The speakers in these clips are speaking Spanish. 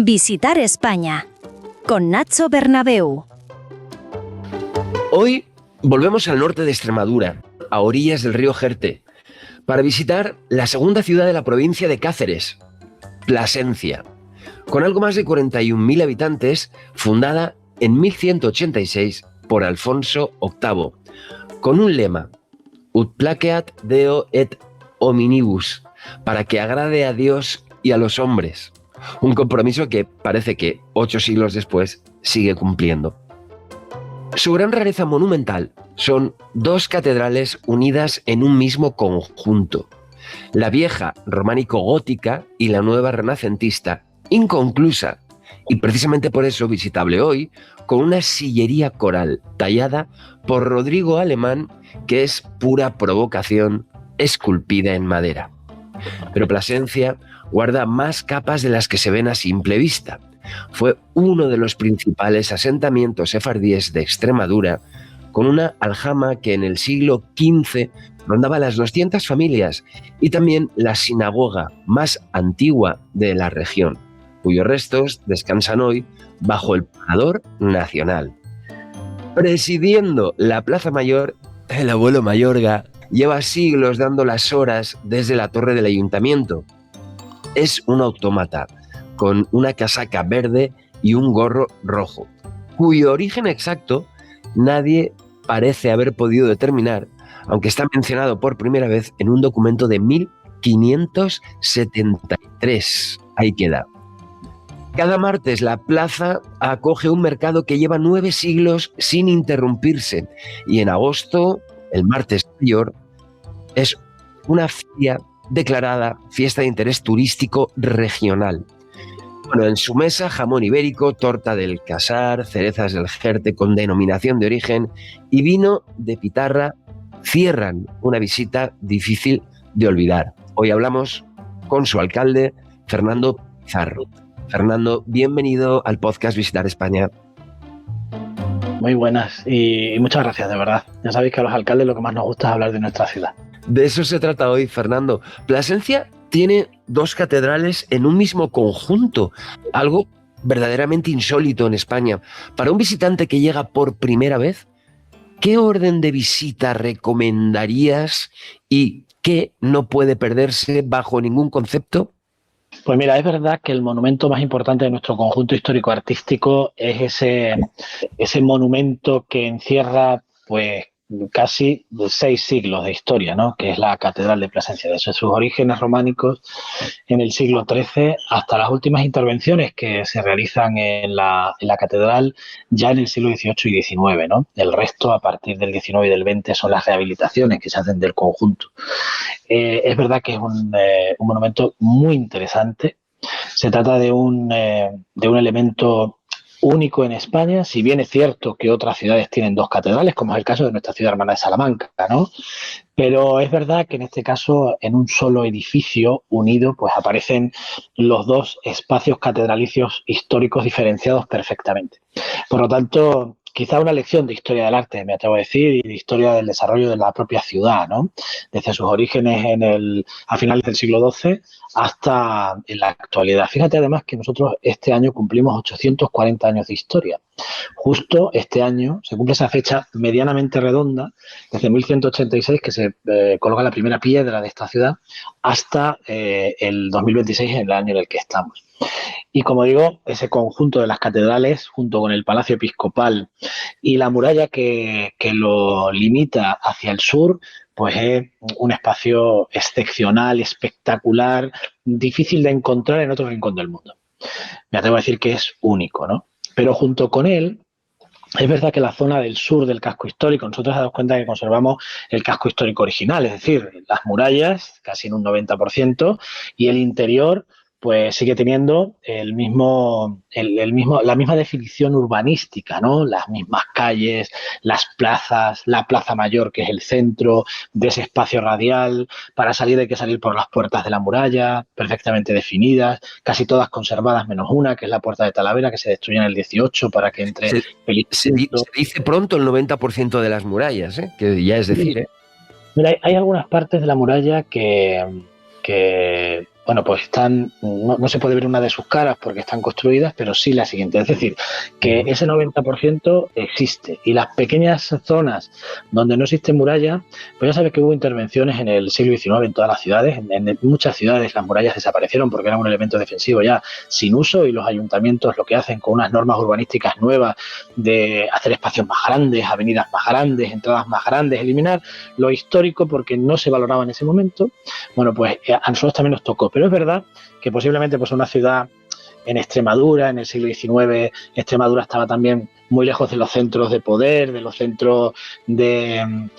Visitar España con Nacho Bernabeu. Hoy volvemos al norte de Extremadura, a orillas del río Jerte, para visitar la segunda ciudad de la provincia de Cáceres, Plasencia, con algo más de 41.000 habitantes, fundada en 1186 por Alfonso VIII, con un lema: Ut placeat Deo et hominibus, para que agrade a Dios y a los hombres. Un compromiso que parece que 8 siglos después sigue cumpliendo. Su gran rareza monumental son 2 catedrales unidas en un mismo conjunto: la vieja románico-gótica y la nueva renacentista, inconclusa, y precisamente por eso visitable hoy, con una sillería coral tallada por Rodrigo Alemán, que es pura provocación esculpida en madera. Pero Plasencia guarda más capas de las que se ven a simple vista. Fue uno de los principales asentamientos sefardíes de Extremadura, con una aljama que en el siglo XV rondaba las 200 familias, y también la sinagoga más antigua de la región, cuyos restos descansan hoy bajo el Parador Nacional. Presidiendo la Plaza Mayor, el abuelo Mayorga lleva siglos dando las horas desde la torre del ayuntamiento. Es un autómata con una casaca verde y un gorro rojo, cuyo origen exacto nadie parece haber podido determinar, aunque está mencionado por primera vez en un documento de 1573. Ahí queda. Cada martes la plaza acoge un mercado que lleva 9 siglos sin interrumpirse, y en agosto, el martes mayor, es una feria declarada fiesta de interés turístico regional. Bueno, en su mesa, jamón ibérico, torta del Casar, cerezas del Jerte con denominación de origen y vino de Pitarra cierran una visita difícil de olvidar. Hoy hablamos con su alcalde, Fernando Pizarro. Fernando, bienvenido al podcast Visitar España. Muy buenas y muchas gracias, de verdad. Ya sabéis que a los alcaldes lo que más nos gusta es hablar de nuestra ciudad. De eso se trata hoy, Fernando. Plasencia tiene 2 catedrales en un mismo conjunto, algo verdaderamente insólito en España. Para un visitante que llega por primera vez, ¿qué orden de visita recomendarías y qué no puede perderse bajo ningún concepto? Pues mira, es verdad que el monumento más importante de nuestro conjunto histórico-artístico es ese monumento que encierra pues casi 6 siglos de historia, ¿no? Que es la Catedral de Plasencia, desde sus orígenes románicos en el siglo XIII hasta las últimas intervenciones que se realizan en la catedral ya en el siglo XVIII y XIX, ¿no? El resto, a partir del XIX y del XX, son las rehabilitaciones que se hacen del conjunto. Es verdad que es un monumento muy interesante. Se trata de un elemento único en España, si bien es cierto que otras ciudades tienen 2 catedrales, como es el caso de nuestra ciudad hermana de Salamanca, ¿no? Pero es verdad que en este caso, en un solo edificio unido, pues aparecen los 2 espacios catedralicios históricos diferenciados perfectamente. Por lo tanto, quizá una lección de historia del arte, me atrevo a decir, y de historia del desarrollo de la propia ciudad, ¿no? Desde sus orígenes a finales del siglo XII hasta en la actualidad. Fíjate además que nosotros este año cumplimos 840 años de historia. Justo este año se cumple esa fecha medianamente redonda, desde 1186, que se coloca la primera piedra de esta ciudad, hasta el 2026, en el año en el que estamos. Y como digo, ese conjunto de las catedrales, junto con el Palacio Episcopal y la muralla que lo limita hacia el sur, pues es un espacio excepcional, espectacular, difícil de encontrar en otro rincón del mundo. Me atrevo a decir que es único, ¿no? Pero junto con él, es verdad que la zona del sur del casco histórico, nosotros nos damos cuenta que conservamos el casco histórico original, es decir, las murallas, casi en un 90%, y el interior pues sigue teniendo la misma definición urbanística, ¿no? Las mismas calles, las plazas, la Plaza Mayor, que es el centro de ese espacio radial. Para salir hay que salir por las puertas de la muralla, perfectamente definidas, casi todas conservadas menos una, que es la Puerta de Talavera, que se destruyó en el 18 para que entre... Se dice pronto el 90% de las murallas, ¿eh? Que ya es decir, ¿eh? Mira, hay algunas partes de la muralla que bueno, pues están, no se puede ver una de sus caras porque están construidas, pero sí la siguiente. Es decir, que ese 90% existe. Y las pequeñas zonas donde no existe muralla, pues ya sabes que hubo intervenciones en el siglo XIX en todas las ciudades. En muchas ciudades las murallas desaparecieron porque eran un elemento defensivo ya sin uso, y los ayuntamientos lo que hacen con unas normas urbanísticas nuevas de hacer espacios más grandes, avenidas más grandes, entradas más grandes, eliminar lo histórico porque no se valoraba en ese momento. Bueno, pues a nosotros también nos tocó. Pero es verdad que posiblemente pues una ciudad en Extremadura, en el siglo XIX, Extremadura estaba también muy lejos de los centros de poder, de los centros de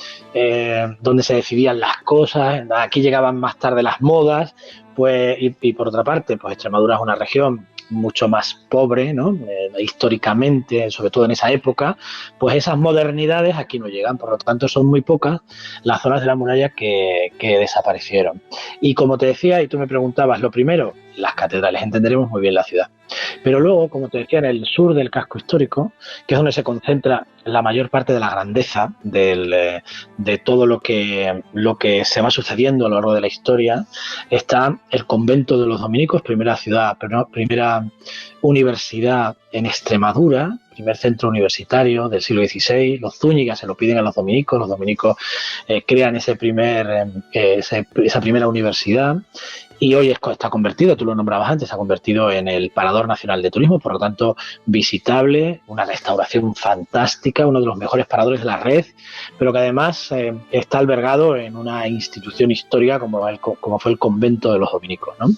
donde se decidían las cosas. Aquí llegaban más tarde las modas, pues, y por otra parte, pues Extremadura es una región mucho más pobre, ¿no? Históricamente, sobre todo en esa época, pues esas modernidades aquí no llegan, por lo tanto son muy pocas las zonas de la muralla que desaparecieron. Y como te decía, y tú me preguntabas, lo primero, las catedrales, entenderemos muy bien la ciudad. Pero luego, como te decía, en el sur del casco histórico, que es donde se concentra la mayor parte de la grandeza de todo lo que se va sucediendo a lo largo de la historia, está el convento de los dominicos, primera universidad en Extremadura, primer centro universitario del siglo XVI. Los Zúñiga se lo piden a los dominicos crean esa primera universidad. Y hoy está convertido, tú lo nombrabas antes, se ha convertido en el Parador Nacional de Turismo, por lo tanto visitable, una restauración fantástica, uno de los mejores paradores de la red, pero que además está albergado en una institución histórica como fue el convento de los dominicos, ¿no?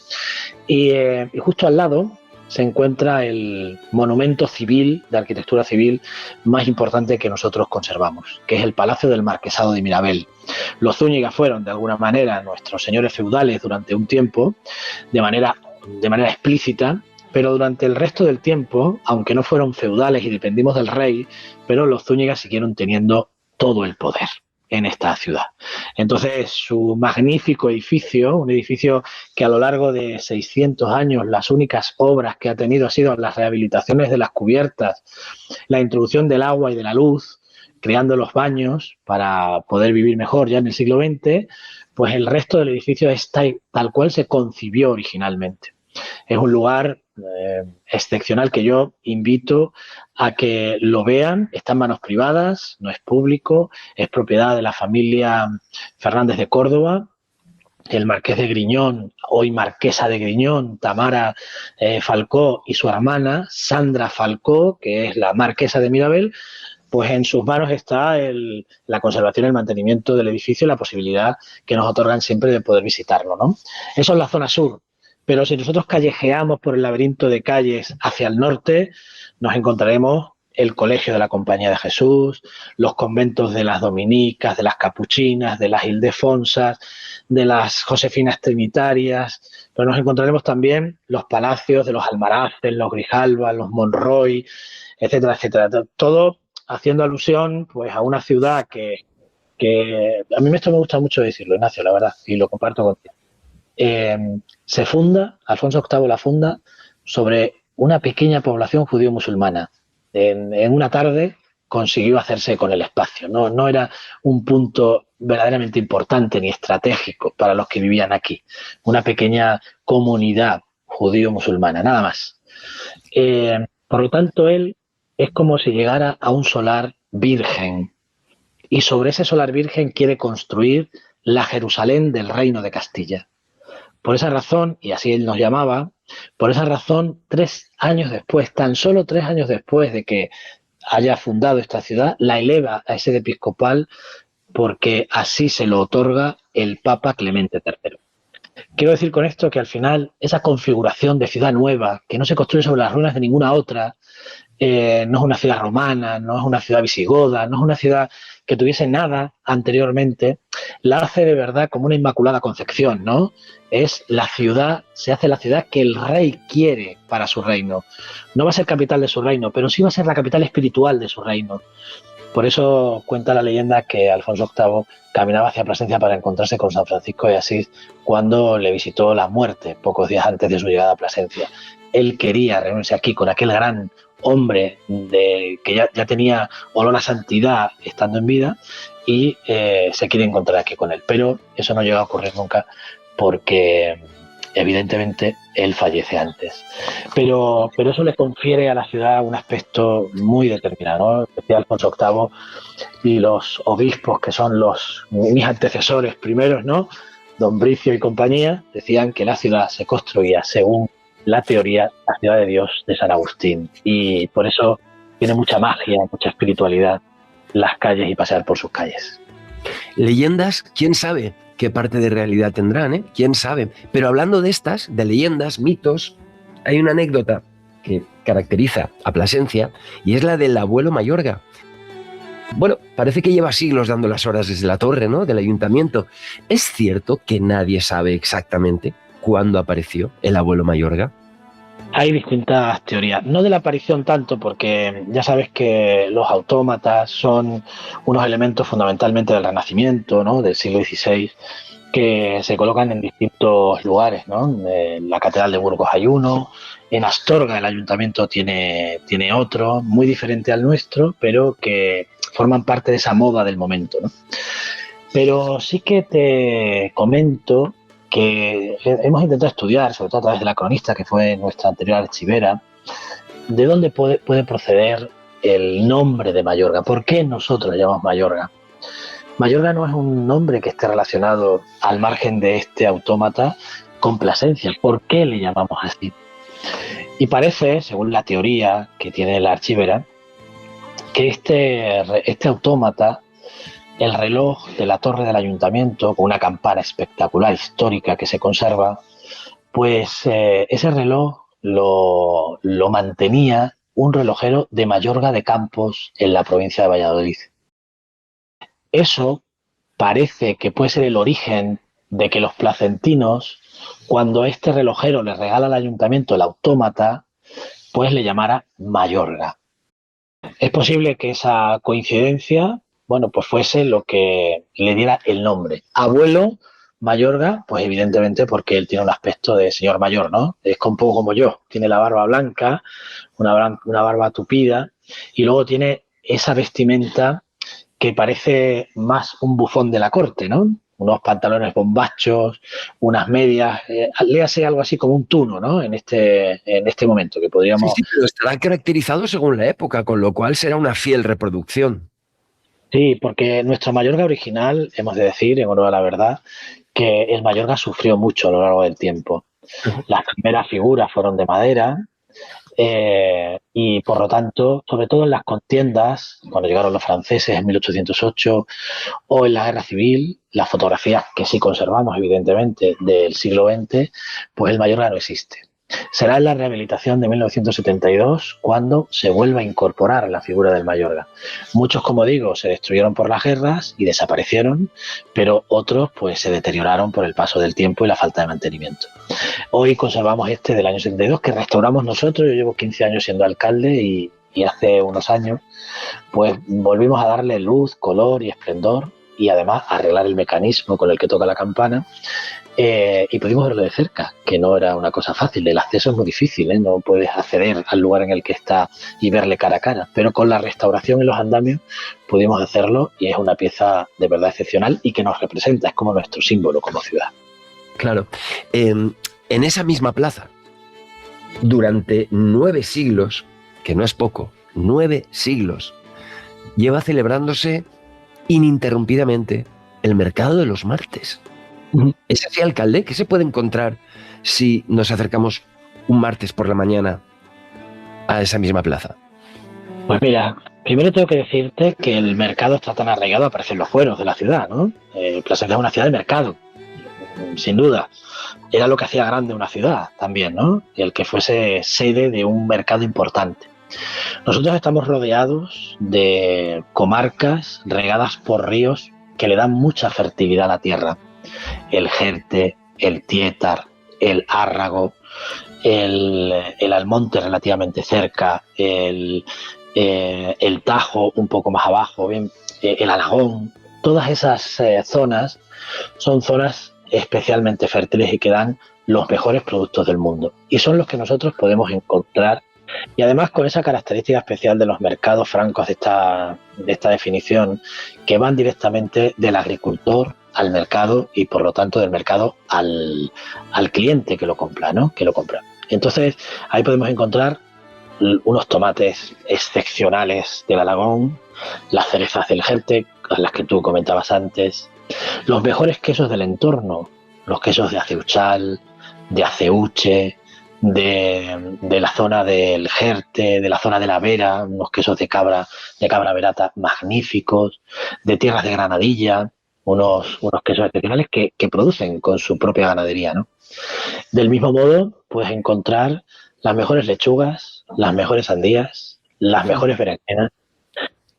Y justo al lado se encuentra el monumento civil, de arquitectura civil, más importante que nosotros conservamos, que es el Palacio del Marquesado de Mirabel. Los Zúñiga fueron, de alguna manera, nuestros señores feudales durante un tiempo, de manera explícita, pero durante el resto del tiempo, aunque no fueron feudales y dependimos del rey, pero los Zúñiga siguieron teniendo todo el poder en esta ciudad. Entonces, su magnífico edificio, un edificio que a lo largo de 600 años las únicas obras que ha tenido han sido las rehabilitaciones de las cubiertas, la introducción del agua y de la luz, creando los baños para poder vivir mejor ya en el siglo XX, pues el resto del edificio es tal cual se concibió originalmente. Es un lugar excepcional que yo invito a que lo vean. Está en manos privadas, no es público, es propiedad de la familia Fernández de Córdoba, el marqués de Griñón, hoy marquesa de Griñón, Tamara Falcó, y su hermana Sandra Falcó, que es la marquesa de Mirabel. Pues en sus manos está la conservación y el mantenimiento del edificio y la posibilidad que nos otorgan siempre de poder visitarlo, ¿no? Eso es la zona sur. Pero si nosotros callejeamos por el laberinto de calles hacia el norte, nos encontraremos el Colegio de la Compañía de Jesús, los conventos de las dominicas, de las capuchinas, de las Ildefonsas, de las Josefinas Trinitarias, pero nos encontraremos también los palacios de los Almaraces, los Grijalva, los Monroy, etcétera, etcétera. Todo haciendo alusión pues a una ciudad que a mí esto me gusta mucho decirlo, Ignacio, la verdad, y lo comparto contigo. Se funda, Alfonso VIII la funda sobre una pequeña población judío-musulmana. En una tarde consiguió hacerse con el espacio. No era un punto verdaderamente importante ni estratégico para los que vivían aquí. Una pequeña comunidad judío-musulmana, nada más. Por lo tanto, él es como si llegara a un solar virgen. Y sobre ese solar virgen quiere construir la Jerusalén del Reino de Castilla. Por esa razón, y así él nos llamaba, por esa razón, 3 años después, tan solo 3 años después de que haya fundado esta ciudad, la eleva a sede episcopal porque así se lo otorga el Papa Clemente III. Quiero decir con esto que al final esa configuración de ciudad nueva, que no se construye sobre las ruinas de ninguna otra, no es una ciudad romana, no es una ciudad visigoda, no es una ciudad que tuviese nada anteriormente, la hace de verdad como una inmaculada concepción, ¿no? Es la ciudad, se hace la ciudad que el rey quiere para su reino. No va a ser capital de su reino, pero sí va a ser la capital espiritual de su reino. Por eso cuenta la leyenda que Alfonso VIII caminaba hacia Plasencia para encontrarse con San Francisco de Asís cuando le visitó la muerte, pocos días antes de su llegada a Plasencia. Él quería reunirse aquí con aquel gran hombre que ya tenía olor a santidad estando en vida y se quiere encontrar aquí con él. Pero eso no llega a ocurrir nunca porque Evidentemente, él fallece antes. Pero eso le confiere a la ciudad un aspecto muy determinado, ¿no? Decía Alfonso VIII y los obispos, que son mis antecesores primeros, ¿no? Don Bricio y compañía, decían que la ciudad se construía según la teoría, la ciudad de Dios de San Agustín. Y por eso tiene mucha magia, mucha espiritualidad las calles y pasear por sus calles. Leyendas, quién sabe qué parte de realidad tendrán, ¿eh? Quién sabe. Pero hablando de estas, de leyendas, mitos, hay una anécdota que caracteriza a Plasencia y es la del abuelo Mayorga. Bueno, parece que lleva siglos dando las horas desde la torre, ¿no?, del ayuntamiento. ¿Es cierto que nadie sabe exactamente cuándo apareció el abuelo Mayorga? Hay distintas teorías, no de la aparición tanto, porque ya sabes que los autómatas son unos elementos fundamentalmente del Renacimiento, ¿no?, del siglo XVI, que se colocan en distintos lugares, ¿no? En la Catedral de Burgos hay uno, en Astorga el ayuntamiento tiene otro, muy diferente al nuestro, pero que forman parte de esa moda del momento, ¿no? Pero sí que te comento que hemos intentado estudiar, sobre todo a través de la cronista, que fue nuestra anterior archivera, de dónde puede proceder el nombre de Mayorga. ¿Por qué nosotros le llamamos Mayorga? Mayorga no es un nombre que esté relacionado al margen de este autómata con Plasencia. ¿Por qué le llamamos así? Y parece, según la teoría que tiene la archivera, que este autómata, el reloj de la torre del ayuntamiento, con una campana espectacular, histórica, que se conserva, pues ese reloj lo mantenía un relojero de Mayorga de Campos en la provincia de Valladolid. Eso parece que puede ser el origen de que los placentinos, cuando este relojero le regala al ayuntamiento el autómata, pues le llamara Mayorga. Es posible que esa coincidencia, bueno, pues fuese lo que le diera el nombre. Abuelo Mayorga, pues evidentemente porque él tiene un aspecto de señor mayor, ¿no? Es un poco como yo, tiene la barba blanca, una barba tupida, y luego tiene esa vestimenta que parece más un bufón de la corte, ¿no? Unos pantalones bombachos, unas medias, léase algo así como un tuno, ¿no? En este momento, que podríamos... Sí, pero estará caracterizado según la época, con lo cual será una fiel reproducción. Sí, porque nuestro Mayorga original, hemos de decir, en honor a la verdad, que el Mayorga sufrió mucho a lo largo del tiempo. Las primeras figuras fueron de madera, y por lo tanto, sobre todo en las contiendas, cuando llegaron los franceses en 1808 o en la guerra civil, las fotografías que sí conservamos evidentemente del siglo XX, pues el Mayorga no existe. Será en la rehabilitación de 1972 cuando se vuelve a incorporar la figura del Mayorga. Muchos, como digo, se destruyeron por las guerras y desaparecieron, pero otros pues se deterioraron por el paso del tiempo y la falta de mantenimiento. Hoy conservamos este del año 72 que restauramos nosotros. Yo llevo 15 años siendo alcalde y hace unos años pues volvimos a darle luz, color y esplendor, y además arreglar el mecanismo con el que toca la campana. Y pudimos verlo de cerca, que no era una cosa fácil. El acceso es muy difícil, ¿eh? No puedes acceder al lugar en el que está y verle cara a cara, pero con la restauración en los andamios pudimos hacerlo, y es una pieza de verdad excepcional y que nos representa, es como nuestro símbolo como ciudad. Claro. En esa misma plaza, durante 9 siglos, que no es poco, 9 siglos, lleva celebrándose ininterrumpidamente el mercado de los martes. ¿Es así, alcalde? ¿Qué se puede encontrar si nos acercamos un martes por la mañana a esa misma plaza? Pues mira, primero tengo que decirte que el mercado está tan arraigado, aparecen los fueros de la ciudad, ¿no? Plasencia es una ciudad de mercado, sin duda. Era lo que hacía grande una ciudad también, ¿no? El que fuese sede de un mercado importante. Nosotros estamos rodeados de comarcas regadas por ríos que le dan mucha fertilidad a la tierra. El Jerte, el Tiétar, el Árrago, el Almonte relativamente cerca, el Tajo un poco más abajo, bien, el Alagón. Todas esas zonas son zonas especialmente fértiles y que dan los mejores productos del mundo. Y son los que nosotros podemos encontrar. Y además con esa característica especial de los mercados francos de esta definición, que van directamente del agricultor al mercado y por lo tanto del mercado al cliente que lo compra, ¿no? Que lo compra. Entonces ahí podemos encontrar unos tomates excepcionales del Alagón, las cerezas del Jerte, las que tú comentabas antes, los mejores quesos del entorno, los quesos de Aceuchal, de Aceuche, de la zona del Jerte, de la zona de la Vera, unos quesos de cabra verata magníficos, de tierras de Granadilla, unos quesos excepcionales que producen con su propia ganadería, ¿no? Del mismo modo, puedes encontrar las mejores lechugas, las mejores sandías, las mejores berenjenas.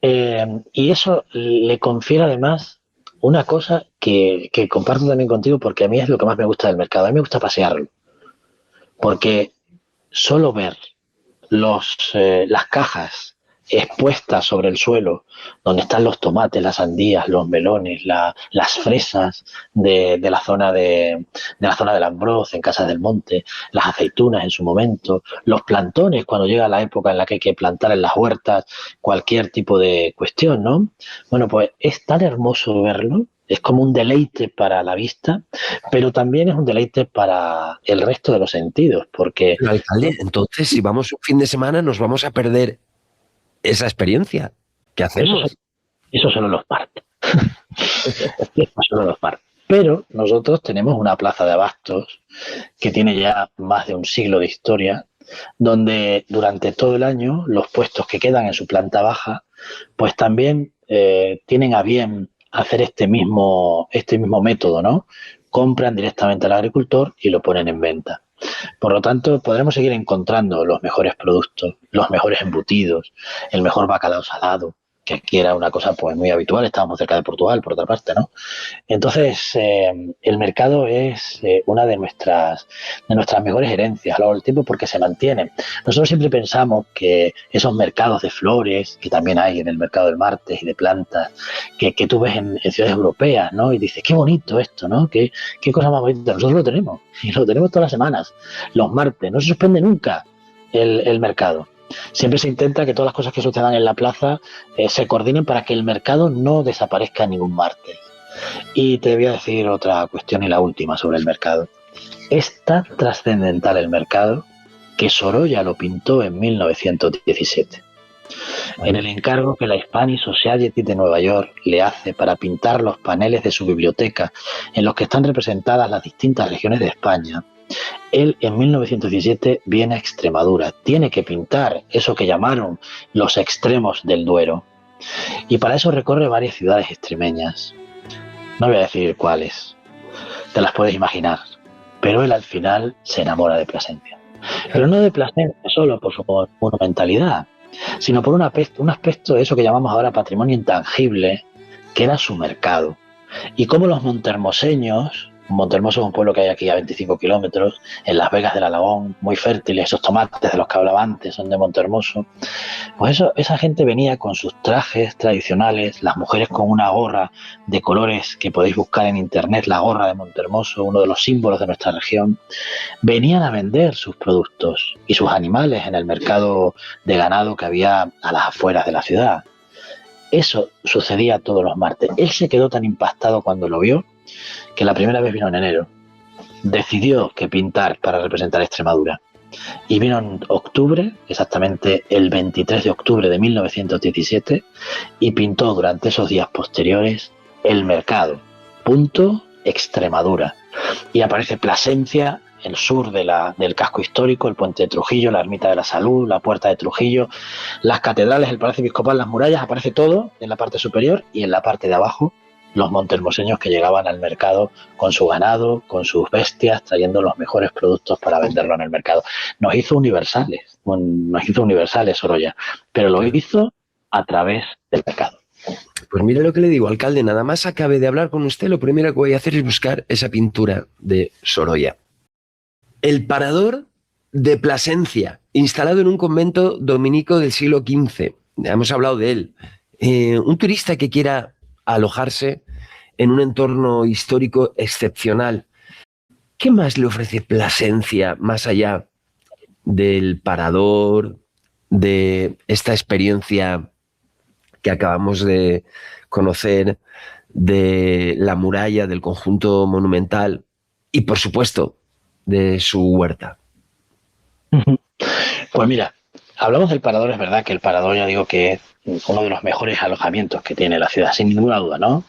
Y eso le confiere además una cosa que comparto también contigo porque a mí es lo que más me gusta del mercado. A mí me gusta pasearlo. Porque solo ver las cajas expuestas sobre el suelo, donde están los tomates, las sandías, los melones, las fresas de la zona de la zona del Ambroz, en Casas del Monte, las aceitunas en su momento, los plantones cuando llega la época en la que hay que plantar en las huertas cualquier tipo de cuestión, ¿no? Bueno, pues es tan hermoso verlo, es como un deleite para la vista, pero también es un deleite para el resto de los sentidos, porque... Pero, alcalde, entonces, si vamos un fin de semana, nos vamos a perder esa experiencia. ¿Qué hacemos? Eso solo los martes. Eso solo los martes. Pero nosotros tenemos una plaza de abastos que tiene ya más de un siglo de historia, donde durante todo el año los puestos que quedan en su planta baja, pues también tienen a bien hacer este mismo método, ¿no? Compran directamente al agricultor y lo ponen en venta. Por lo tanto, podremos seguir encontrando los mejores productos, los mejores embutidos, el mejor bacalao salado, que aquí era una cosa pues muy habitual, estábamos cerca de Portugal, por otra parte, ¿no? Entonces, el mercado es una de nuestras mejores herencias a lo largo del tiempo porque se mantiene. Nosotros siempre pensamos que esos mercados de flores, que también hay en el mercado del martes y de plantas, que tú ves en ciudades europeas, ¿no? Y dices, qué bonito esto, ¿no? Qué cosa más bonita. Nosotros lo tenemos, y lo tenemos todas las semanas, los martes. No se suspende nunca el mercado. Siempre se intenta que todas las cosas que sucedan en la plaza se coordinen para que el mercado no desaparezca ningún martes. Y te voy a decir otra cuestión y la última sobre el mercado. Es tan trascendental el mercado que Sorolla lo pintó en 1917. En el encargo que la Hispanic Society de Nueva York le hace para pintar los paneles de su biblioteca en los que están representadas las distintas regiones de España, él en 1917 viene a Extremadura, tiene que pintar eso que llamaron los extremos del Duero y para eso recorre varias ciudades extremeñas. No voy a decir cuáles, te las puedes imaginar, pero él al final se enamora de Plasencia. Pero no de Plasencia solo por su monumentalidad, sino por un aspecto de eso que llamamos ahora patrimonio intangible, que era su mercado. Y cómo los montermoseños, Montermoso es un pueblo que hay aquí a 25 kilómetros, en las Vegas del Alagón, muy fértiles, esos tomates de los que hablaba antes son de Montermoso. Pues esa gente venía con sus trajes tradicionales, las mujeres con una gorra de colores que podéis buscar en internet, la gorra de Montermoso, uno de los símbolos de nuestra región, venían a vender sus productos y sus animales en el mercado de ganado que había a las afueras de la ciudad. Eso sucedía todos los martes. Él se quedó tan impactado cuando lo vio que la primera vez vino en enero. Decidió que pintar para representar Extremadura. Y vino en octubre, exactamente el 23 de octubre de 1917, y pintó durante esos días posteriores el mercado. Punto Extremadura. Y aparece Plasencia, el sur del casco histórico, el puente de Trujillo, la ermita de la Salud, la puerta de Trujillo, las catedrales, el palacio episcopal, las murallas, aparece todo en la parte superior y en la parte de abajo los montermoseños que llegaban al mercado con su ganado, con sus bestias, trayendo los mejores productos para venderlo en el mercado. Nos hizo universales Sorolla, pero lo hizo a través del mercado. Pues mire lo que le digo, alcalde, nada más acabe de hablar con usted, lo primero que voy a hacer es buscar esa pintura de Sorolla. El parador de Plasencia, instalado en un convento dominico del siglo XV. Ya hemos hablado de él. Un turista que quiera alojarse en un entorno histórico excepcional. ¿Qué más le ofrece Plasencia más allá del parador, de esta experiencia que acabamos de conocer, de la muralla, del conjunto monumental y, por supuesto, de su huerta. Pues mira, hablamos del Parador, es verdad que el Parador ya digo que es uno de los mejores alojamientos que tiene la ciudad, sin ninguna duda, ¿no?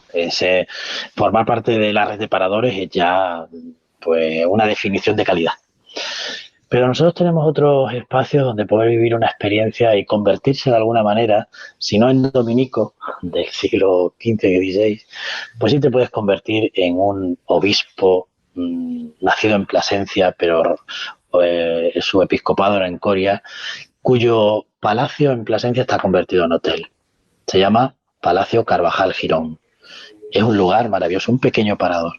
Formar parte de la red de paradores es ya pues una definición de calidad. Pero nosotros tenemos otros espacios donde poder vivir una experiencia y convertirse de alguna manera, si no en dominico del siglo XV y XVI, pues sí te puedes convertir en un obispo nacido en Plasencia, pero su episcopado era en Coria, cuyo palacio en Plasencia está convertido en hotel. Se llama Palacio Carvajal Girón. Es un lugar maravilloso, un pequeño parador.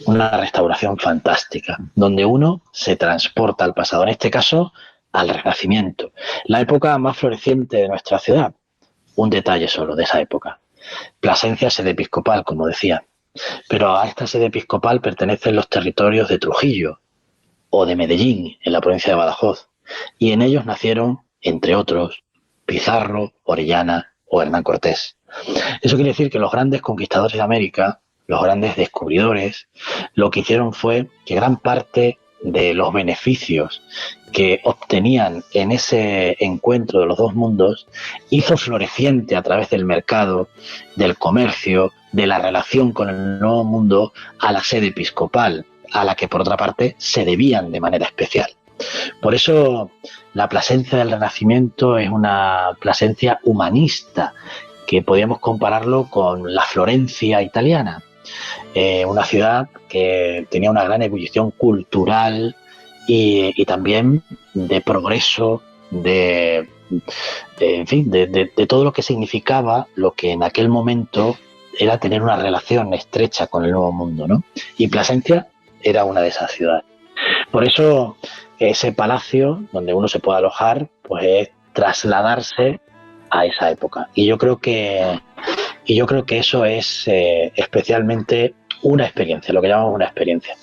Una restauración fantástica, donde uno se transporta al pasado, en este caso al Renacimiento, la época más floreciente de nuestra ciudad. Un detalle solo de esa época. Plasencia, sede episcopal, como decía, pero a esta sede episcopal pertenecen los territorios de Trujillo o de Medellín, en la provincia de Badajoz, y en ellos nacieron, entre otros, Pizarro, Orellana o Hernán Cortés. Eso quiere decir que los grandes conquistadores de América, los grandes descubridores, lo que hicieron fue que gran parte de los beneficios que obtenían en ese encuentro de los dos mundos hizo floreciente a través del mercado, del comercio, de la relación con el nuevo mundo a la sede episcopal, a la que por otra parte se debían de manera especial. Por eso la Plasencia del Renacimiento es una Plasencia humanista, que podríamos compararlo con la Florencia italiana, una ciudad que tenía una gran ebullición cultural y también de progreso, en fin, de todo lo que significaba lo que en aquel momento era tener una relación estrecha con el nuevo mundo, ¿no? Y Plasencia era una de esas ciudades. Por eso ese palacio donde uno se puede alojar, pues es trasladarse a esa época. Y yo creo que eso es especialmente una experiencia, lo que llamamos una experiencia.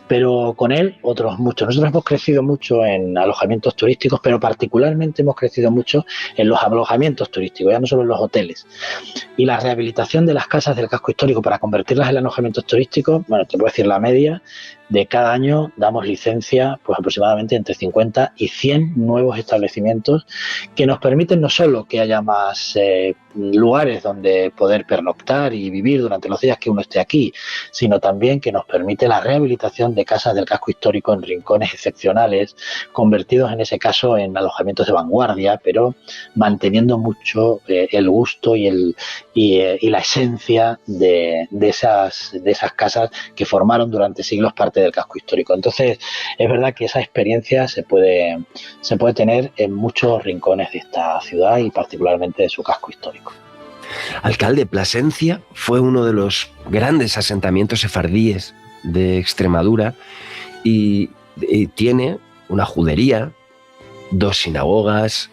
Pero con él, otros muchos. Nosotros hemos crecido mucho en alojamientos turísticos, pero particularmente hemos crecido mucho en los alojamientos turísticos, ya no solo en los hoteles. Y la rehabilitación de las casas del casco histórico para convertirlas en alojamientos turísticos, bueno, te puedo decir la media, de cada año damos licencia pues aproximadamente entre 50 y 100 nuevos establecimientos que nos permiten no solo que haya más lugares donde poder pernoctar y vivir durante los días que uno esté aquí, sino también que nos permite la rehabilitación de casas del casco histórico en rincones excepcionales, convertidos en ese caso en alojamientos de vanguardia, pero manteniendo mucho el gusto y la esencia de esas casas que formaron durante siglos parte del casco histórico. Entonces, es verdad que esa experiencia se puede tener en muchos rincones de esta ciudad y particularmente de su casco histórico. Alcalde, Plasencia fue uno de los grandes asentamientos sefardíes de Extremadura y tiene una judería, 2 sinagogas,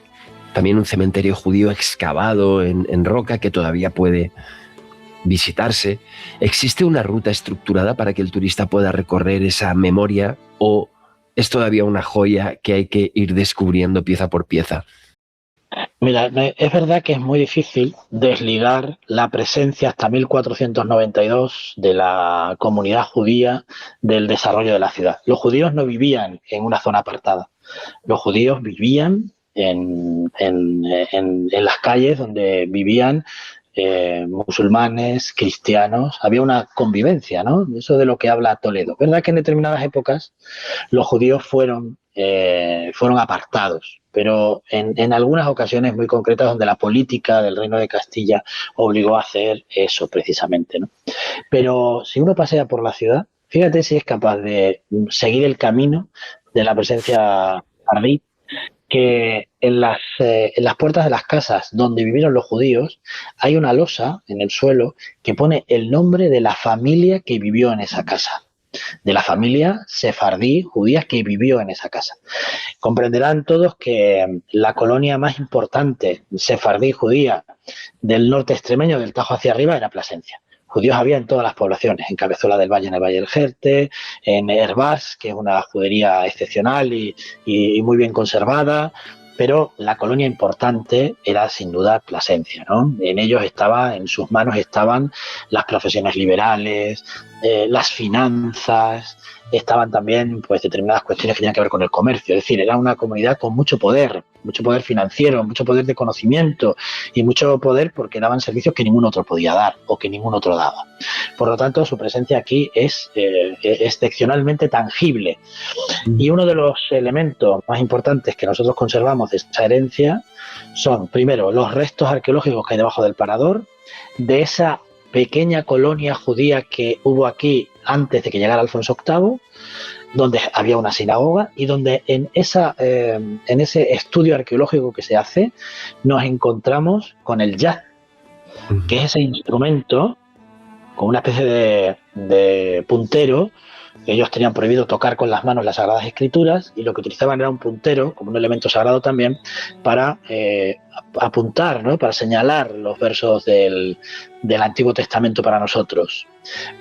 también un cementerio judío excavado en roca que todavía puede visitarse. ¿Existe una ruta estructurada para que el turista pueda recorrer esa memoria o es todavía una joya que hay que ir descubriendo pieza por pieza? Mira, es verdad que es muy difícil desligar la presencia hasta 1492 de la comunidad judía del desarrollo de la ciudad. Los judíos no vivían en una zona apartada. Los judíos vivían en las calles donde vivían musulmanes, cristianos. Había una convivencia, ¿no? Eso de lo que habla Toledo. ¿Verdad que en determinadas épocas los judíos fueron apartados? Pero en algunas ocasiones muy concretas donde la política del Reino de Castilla obligó a hacer eso precisamente, ¿no? Pero si uno pasea por la ciudad, fíjate si es capaz de seguir el camino de la presencia ardí, que en las puertas de las casas donde vivieron los judíos hay una losa en el suelo que pone el nombre de la familia que vivió en esa casa, de la familia sefardí judía que vivió en esa casa. Comprenderán todos que la colonia más importante sefardí judía del norte extremeño, del Tajo hacia arriba, era Plasencia. Judíos había en todas las poblaciones, en Cabezuela del Valle, en el Valle del Jerte, en Hervás, que es una judería excepcional y muy bien conservada, pero la colonia importante era sin duda Plasencia, ¿no? En sus manos estaban las profesiones liberales, las finanzas, estaban también pues determinadas cuestiones que tenían que ver con el comercio, es decir, era una comunidad con mucho poder financiero, mucho poder de conocimiento y mucho poder porque daban servicios que ningún otro podía dar o que ningún otro daba. Por lo tanto, su presencia aquí es excepcionalmente tangible. Y uno de los elementos más importantes que nosotros conservamos de esa herencia son, primero, los restos arqueológicos que hay debajo del parador, de esa pequeña colonia judía que hubo aquí antes de que llegara Alfonso VIII, donde había una sinagoga y donde en ese estudio arqueológico que se hace nos encontramos con el yad, que es ese instrumento con una especie de puntero. Ellos tenían prohibido tocar con las manos las Sagradas Escrituras y lo que utilizaban era un puntero, como un elemento sagrado también, para apuntar, ¿no? Para señalar los versos del Antiguo Testamento para nosotros.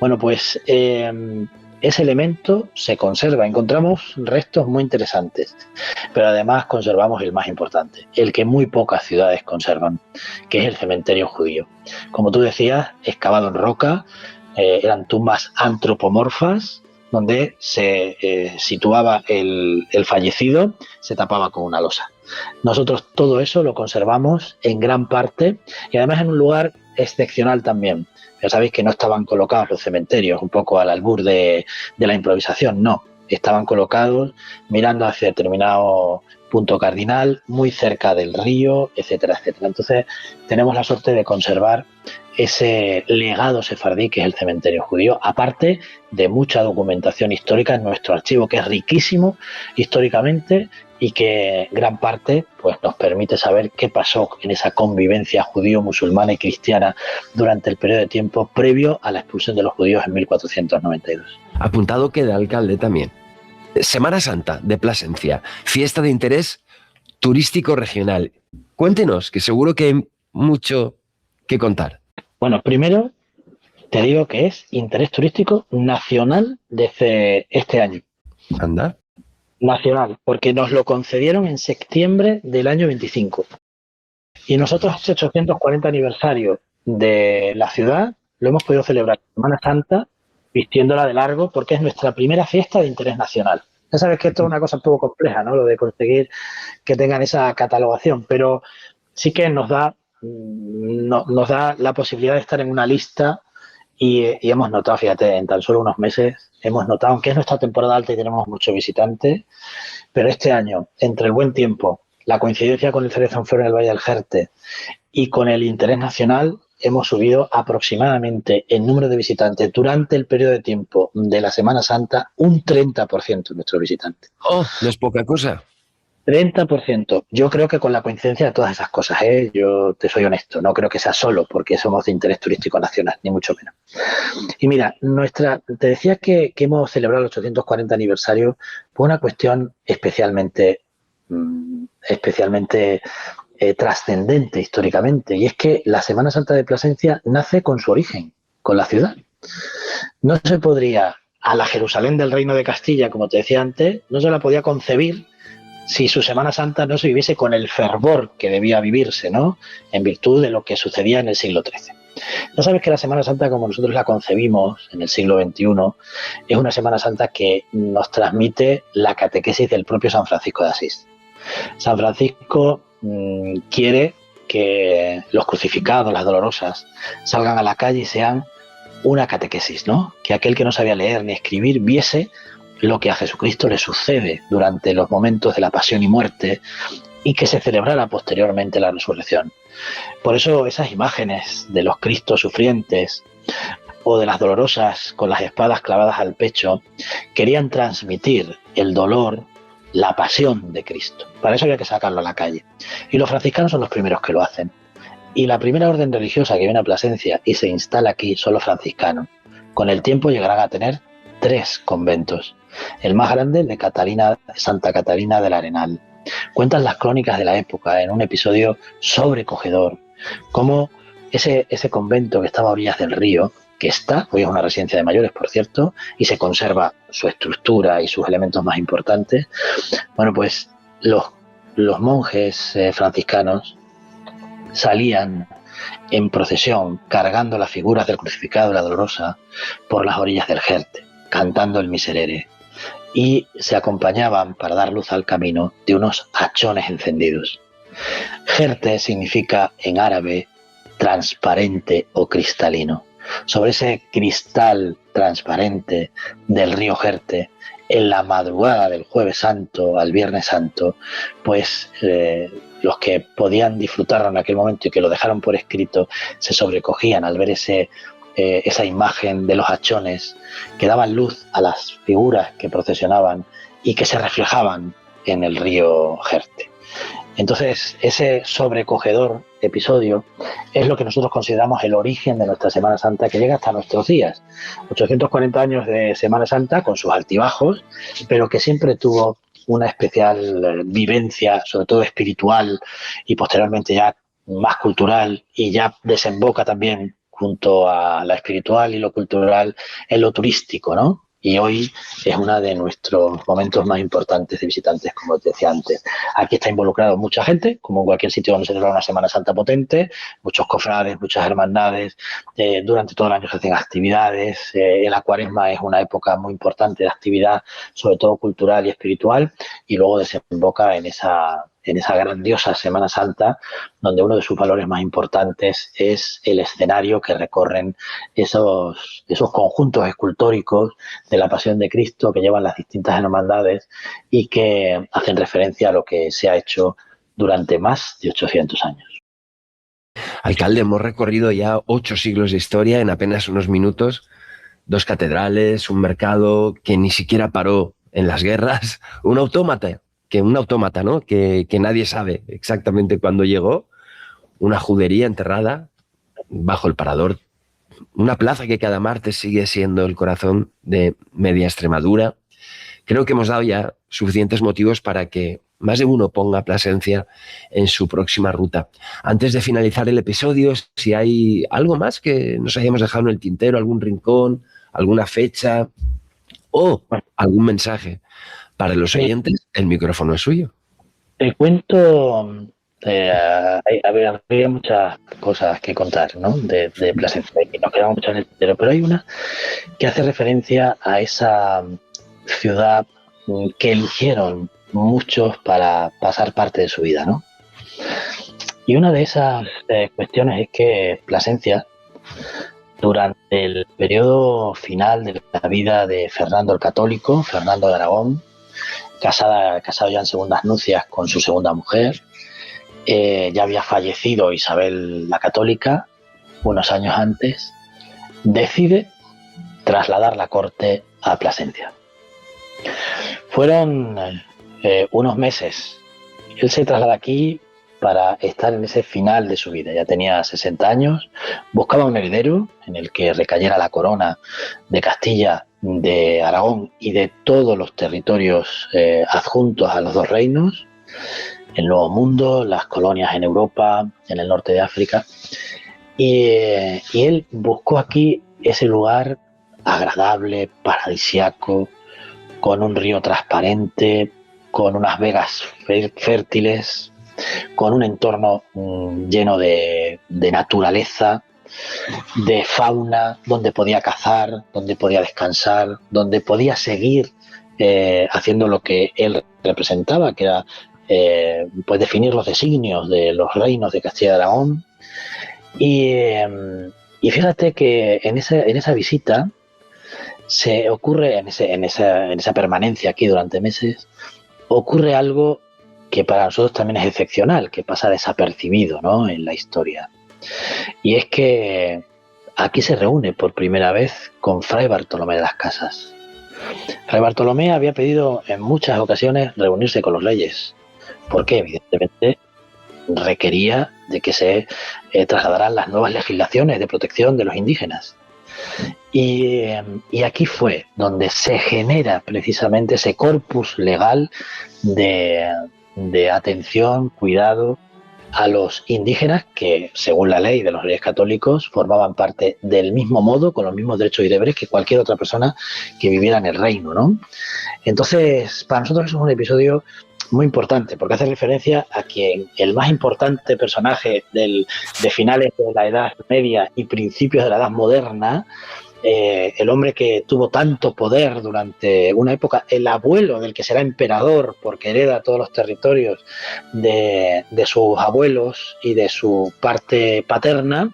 Bueno, pues ese elemento se conserva. Encontramos restos muy interesantes, pero además conservamos el más importante, el que muy pocas ciudades conservan, que es el cementerio judío. Como tú decías, excavado en roca, eran tumbas antropomorfas, donde se situaba el fallecido, se tapaba con una losa. Nosotros todo eso lo conservamos en gran parte y además en un lugar excepcional también. Ya sabéis que no estaban colocados los cementerios un poco al albur de la improvisación, no. Estaban colocados mirando hacia determinado punto cardinal, muy cerca del río, etcétera, etcétera. Entonces tenemos la suerte de conservar ese legado sefardí que es el cementerio judío, aparte de mucha documentación histórica en nuestro archivo, que es riquísimo históricamente y que gran parte pues, nos permite saber qué pasó en esa convivencia judío-musulmana y cristiana durante el periodo de tiempo previo a la expulsión de los judíos en 1492. Apuntado queda, alcalde, también. Semana Santa de Plasencia, fiesta de interés turístico regional. Cuéntenos, que seguro que hay mucho que contar. Bueno, primero te digo que es interés turístico nacional desde este año. Anda. Nacional, porque nos lo concedieron en septiembre del año 25. Y nosotros ese 840 aniversario de la ciudad lo hemos podido celebrar en Semana Santa vistiéndola de largo porque es nuestra primera fiesta de interés nacional. Ya sabes que esto es una cosa un poco compleja, ¿no? Lo de conseguir que tengan esa catalogación, pero sí que nos da la posibilidad de estar en una lista y hemos notado, fíjate, en tan solo unos meses, hemos notado, aunque es nuestra temporada alta y tenemos muchos visitantes, pero este año, entre el buen tiempo, la coincidencia con el Cerezón Flor en el Valle del Jerte y con el interés nacional, hemos subido aproximadamente el número de visitantes durante el periodo de tiempo de la Semana Santa un 30% de nuestros visitantes. ¡Oh! No es poca cosa. 30%. Yo creo que con la coincidencia de todas esas cosas, yo te soy honesto, no creo que sea solo porque somos de interés turístico nacional, ni mucho menos. Y mira, te decía que hemos celebrado el 840 aniversario por una cuestión especialmente trascendente históricamente, y es que la Semana Santa de Plasencia nace con su origen, con la ciudad. No se podría, a la Jerusalén del Reino de Castilla, como te decía antes, no se la podía concebir si su Semana Santa no se viviese con el fervor que debía vivirse, ¿no? En virtud de lo que sucedía en el siglo XIII. No sabes que la Semana Santa, como nosotros la concebimos en el siglo XXI, es una Semana Santa que nos transmite la catequesis del propio San Francisco de Asís. San Francisco quiere que los crucificados, las dolorosas, salgan a la calle y sean una catequesis, ¿no? Que aquel que no sabía leer ni escribir viese lo que a Jesucristo le sucede durante los momentos de la pasión y muerte y que se celebrara posteriormente la resurrección. Por eso esas imágenes de los Cristos sufrientes o de las dolorosas con las espadas clavadas al pecho querían transmitir el dolor, la pasión de Cristo. Para eso había que sacarlo a la calle. Y los franciscanos son los primeros que lo hacen. Y la primera orden religiosa que viene a Plasencia y se instala aquí son los franciscanos. Con el tiempo llegarán a tener 3 conventos. El más grande, el de Santa Catalina del Arenal. Cuentan las crónicas de la época en un episodio sobrecogedor, como ese convento que estaba a orillas del río, que hoy es una residencia de mayores, por cierto, y se conserva su estructura y sus elementos más importantes. Bueno, pues los los monjes franciscanos salían en procesión cargando las figuras del crucificado y la dolorosa por las orillas del Jerte, cantando el Miserere, y se acompañaban para dar luz al camino de unos hachones encendidos. Jerte significa en árabe transparente o cristalino. Sobre ese cristal transparente del río Jerte, en la madrugada del Jueves Santo al Viernes Santo, pues los que podían disfrutarlo en aquel momento y que lo dejaron por escrito se sobrecogían al ver esa imagen de los hachones que daban luz a las figuras que procesionaban y que se reflejaban en el río Jerte. Entonces, ese sobrecogedor episodio es lo que nosotros consideramos el origen de nuestra Semana Santa, que llega hasta nuestros días. 840 años de Semana Santa con sus altibajos, pero que siempre tuvo una especial vivencia, sobre todo espiritual y posteriormente ya más cultural, y ya desemboca también junto a la espiritual y lo cultural en lo turístico, ¿no? Y hoy es uno de nuestros momentos más importantes de visitantes, como te decía antes. Aquí está involucrado mucha gente, como en cualquier sitio donde se celebra una Semana Santa potente, muchos cofrades, muchas hermandades, durante todo el año se hacen actividades, la Cuaresma es una época muy importante de actividad, sobre todo cultural y espiritual, y luego desemboca en esa grandiosa Semana Santa, donde uno de sus valores más importantes es el escenario que recorren esos conjuntos escultóricos de la Pasión de Cristo que llevan las distintas hermandades y que hacen referencia a lo que se ha hecho durante más de 800 años. Alcalde, hemos recorrido ya 8 siglos de historia en apenas unos minutos, 2 catedrales, un mercado que ni siquiera paró en las guerras, un autómata, ¿no? Que nadie sabe exactamente cuándo llegó, una judería enterrada bajo el Parador, una plaza que cada martes sigue siendo el corazón de media Extremadura. Creo que hemos dado ya suficientes motivos para que más de uno ponga Plasencia en su próxima ruta. Antes de finalizar el episodio, si hay algo más que nos hayamos dejado en el tintero, algún rincón, alguna fecha o algún mensaje para los oyentes, el micrófono es suyo. Te cuento, había muchas cosas que contar, ¿no? de Plasencia, y nos quedamos mucho en el tintero, pero hay una que hace referencia a esa ciudad que eligieron muchos para pasar parte de su vida, ¿no? Y una de esas cuestiones es que Plasencia, durante el periodo final de la vida de Fernando el Católico, Fernando de Aragón, casado ya en segundas nupcias con su segunda mujer, ya había fallecido Isabel la Católica unos años antes, decide trasladar la corte a Plasencia. Fueron unos meses. Él se traslada aquí para estar en ese final de su vida. Ya tenía 60 años, buscaba un heredero en el que recayera la corona de Castilla, de Aragón y de todos los territorios adjuntos a los dos reinos, el Nuevo Mundo, las colonias en Europa, en el norte de África. Y él buscó aquí ese lugar agradable, paradisiaco, con un río transparente, con unas vegas fértiles, con un entorno lleno de naturaleza, de fauna, donde podía cazar, donde podía descansar, donde podía seguir haciendo lo que él representaba, que era pues definir los designios de los reinos de Castilla y Aragón. Y fíjate que en esa visita se ocurre, en esa permanencia aquí durante meses, ocurre algo que para nosotros también es excepcional, que pasa desapercibido, ¿no?, en la historia. Y es que aquí se reúne por primera vez con Fray Bartolomé de las Casas. Fray Bartolomé había pedido en muchas ocasiones reunirse con los reyes, porque evidentemente requería de que se trasladaran las nuevas legislaciones de protección de los indígenas. Y aquí fue donde se genera precisamente ese corpus legal de atención, cuidado a los indígenas que, según la ley de los Reyes Católicos, formaban parte del mismo modo, con los mismos derechos y deberes que cualquier otra persona que viviera en el reino, ¿no? Entonces, para nosotros es un episodio muy importante, porque hace referencia a quien el más importante personaje de finales de la Edad Media y principios de la Edad Moderna, el hombre que tuvo tanto poder durante una época, el abuelo del que será emperador porque hereda todos los territorios de sus abuelos y de su parte paterna,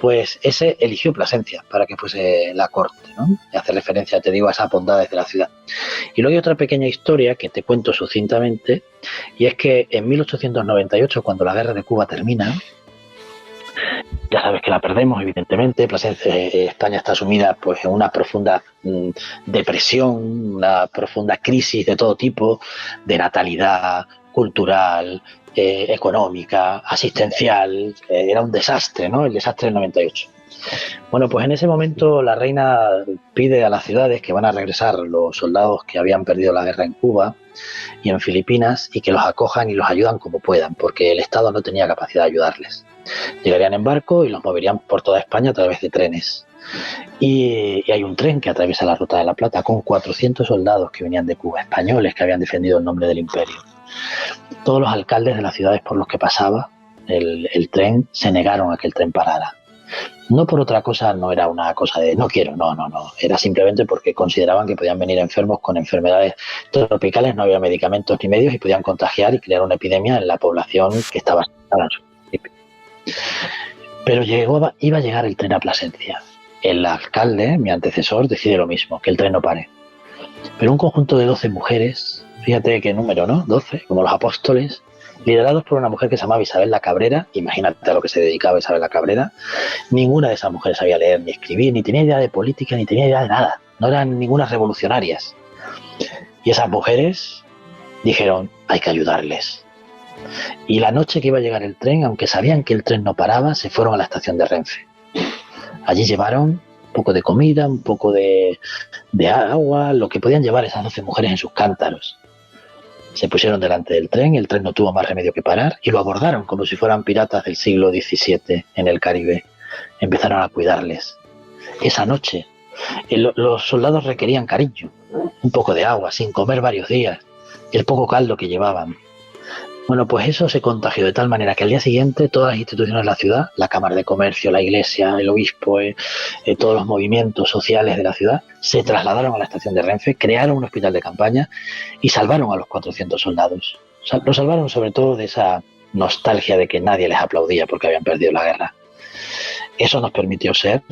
pues ese eligió Plasencia para que fuese la corte, ¿no? Y hace referencia, te digo, a esas bondades de la ciudad. Y luego hay otra pequeña historia que te cuento sucintamente, y es que en 1898, cuando la guerra de Cuba termina, ya sabes que la perdemos, evidentemente. España está sumida pues, en una profunda depresión, una profunda crisis de todo tipo, de natalidad, cultural, económica, asistencial. Era un desastre, ¿no? El desastre del 98. Bueno, pues en ese momento la reina pide a las ciudades que van a regresar los soldados que habían perdido la guerra en Cuba y en Filipinas y que los acojan y los ayudan como puedan, porque el Estado no tenía capacidad de ayudarles. Llegarían en barco y los moverían por toda España a través de trenes. Y hay un tren que atraviesa la Ruta de la Plata con 400 soldados que venían de Cuba, españoles que habían defendido el nombre del imperio. Todos los alcaldes de las ciudades por los que pasaba el tren se negaron a que el tren parara. No por otra cosa, no era una cosa de no quiero, no. Era simplemente porque consideraban que podían venir enfermos con enfermedades tropicales, no había medicamentos ni medios y podían contagiar y crear una epidemia en la población que estaba en su municipio. Pero iba a llegar el tren a Plasencia. El alcalde, mi antecesor, decide lo mismo, que el tren no pare. Pero un conjunto de 12 mujeres, fíjate qué número, ¿no? 12, como los apóstoles, liderados por una mujer que se llamaba Isabel la Cabrera. Imagínate a lo que se dedicaba Isabel la Cabrera. Ninguna de esas mujeres sabía leer ni escribir, ni tenía idea de política, ni tenía idea de nada. No eran ninguna revolucionarias. Y esas mujeres dijeron, hay que ayudarles. Y la noche que iba a llegar el tren, aunque sabían que el tren no paraba, se fueron a la estación de Renfe. Allí llevaron un poco de comida, un poco de agua, lo que podían llevar esas 12 mujeres en sus cántaros. Se pusieron delante del tren, el tren no tuvo más remedio que parar y lo abordaron como si fueran piratas del siglo XVII en el Caribe. Empezaron a cuidarles. Esa noche los soldados requerían cariño, un poco de agua, sin comer varios días, y el poco caldo que llevaban. Bueno, pues eso se contagió de tal manera que al día siguiente todas las instituciones de la ciudad, la Cámara de Comercio, la Iglesia, el Obispo, todos los movimientos sociales de la ciudad, se trasladaron a la estación de Renfe, crearon un hospital de campaña y salvaron a los 400 soldados. Lo salvaron sobre todo de esa nostalgia de que nadie les aplaudía porque habían perdido la guerra. Eso nos permitió ser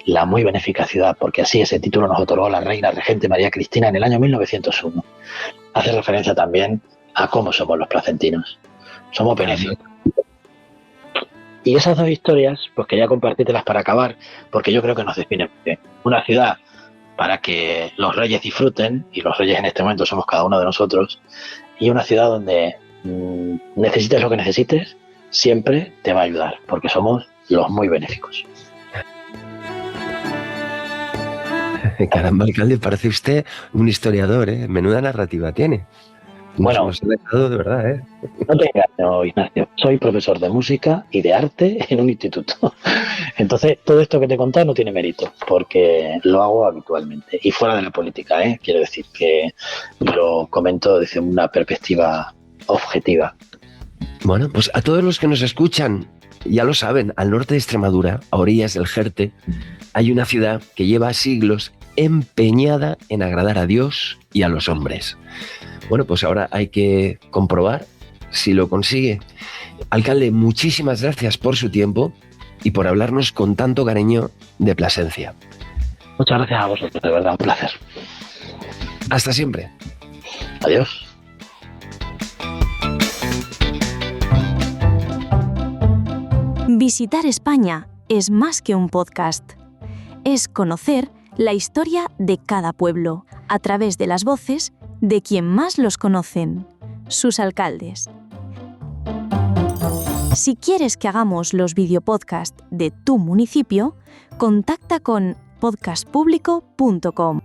la muy benéfica ciudad, porque así ese título nos otorgó la reina regente María Cristina en el año 1901. Hace referencia también a cómo somos los placentinos. Somos benéficos. Y esas dos historias, pues quería compartírtelas para acabar, porque yo creo que nos definen bien. Una ciudad para que los reyes disfruten, y los reyes en este momento somos cada uno de nosotros, y una ciudad donde necesites lo que necesites, siempre te va a ayudar, porque somos los muy benéficos. Caramba, alcalde, parece usted un historiador, ¿eh? Menuda narrativa tiene. Bueno, nos ha dejado de verdad, ¿eh? No te engaño, Ignacio. Soy profesor de música y de arte en un instituto. Entonces, todo esto que te he contado no tiene mérito, porque lo hago habitualmente. Y fuera de la política, ¿eh? Quiero decir que lo comento desde una perspectiva objetiva. Bueno, pues a todos los que nos escuchan, ya lo saben, al norte de Extremadura, a orillas del Jerte, hay una ciudad que lleva siglos empeñada en agradar a Dios y a los hombres. Bueno, pues ahora hay que comprobar si lo consigue. Alcalde, muchísimas gracias por su tiempo y por hablarnos con tanto cariño de Plasencia. Muchas gracias a vosotros, de verdad, un placer. Hasta siempre. Adiós. Visitar España es más que un podcast. Es conocer la historia de cada pueblo a través de las voces de quien más los conocen, sus alcaldes. Si quieres que hagamos los videopodcasts de tu municipio, contacta con podcastpublico.com.